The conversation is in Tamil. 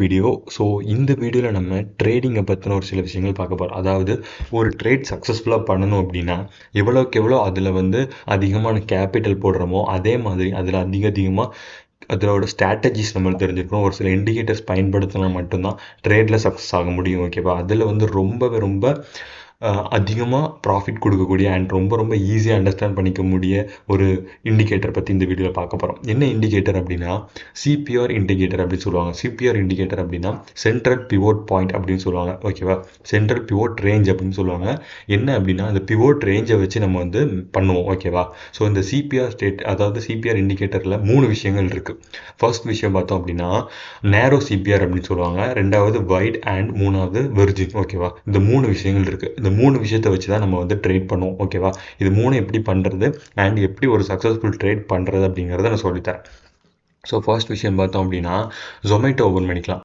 வீடியோ. ஸோ இந்த வீடியோவில் நம்ம ட்ரேடிங்கை பற்றின ஒரு சில விஷயங்கள் பார்க்க போகிறோம். அதாவது ஒரு ட்ரேட் சக்ஸஸ்ஃபுல்லாக பண்ணணும் அப்படின்னா எவ்வளோக்கு எவ்வளோ அதில் வந்து அதிகமான கேபிட்டல் போடுறோமோ அதே மாதிரி அதில் அதிகமாக அதோட ஸ்ட்ராட்டஜிஸ் நம்மளுக்கு தெரிஞ்சிருக்கணும். ஒரு சில இண்டிகேட்டர்ஸ் பயன்படுத்தினா மட்டும்தான் ட்ரேடில் சக்ஸஸ் ஆக முடியும். ஓகேவா? அதில் வந்து ரொம்ப அதிகமாக ப்ராஃபிட் கொடுக்கக்கூடிய அண்ட் ரொம்ப ஈஸியாக அண்டர்ஸ்டாண்ட் பண்ணிக்க முடிய ஒரு இண்டிகேட்டர் பற்றி இந்த வீடியோவில் பார்க்க போகிறோம். என்ன இண்டிகேட்டர் அப்படின்னா சிபிஆர் இண்டிகேட்டர் அப்படின்னு சொல்லுவாங்க. சிபிஆர் இண்டிகேட்டர் அப்படின்னா சென்ட்ரல் பிவோட் பாயிண்ட் அப்படின்னு சொல்லுவாங்க. ஓகேவா? சென்ட்ரல் பிவோட் ரேஞ்ச் அப்படின்னு சொல்லுவாங்க. என்ன அப்படின்னா அந்த பிவோட் ரேஞ்சை வச்சு நம்ம வந்து பண்ணுவோம். ஓகேவா? ஸோ இந்த சிபிஆர் இண்டிகேட்டரில் 3 விஷயங்கள் இருக்குது. ஃபர்ஸ்ட் விஷயம் பார்த்தோம் அப்படின்னா நேரோ சிபிஆர் அப்படின்னு சொல்லுவாங்க. ரெண்டாவது வைட் அண்ட் மூணாவது வெர்ஜின். ஓகேவா? இந்த 3 விஷயங்கள் இருக்குது. இந்த 3 விஷயத்தை வச்சு தான் நம்ம வந்து ட்ரேட் பண்ணுவோம். ஓகேவா? இது 3 எப்படி பண்ணுறது அண்ட் எப்படி ஒரு சக்ஸஸ்ஃபுல் ட்ரேட் பண்ணுறது அப்படிங்கிறத நான் சொல்லித்தரேன். ஸோ ஃபர்ஸ்ட் விஷயம் பார்த்தோம் அப்படின்னா ஜொமேட்டோ ஓப்பன் பண்ணிக்கலாம்.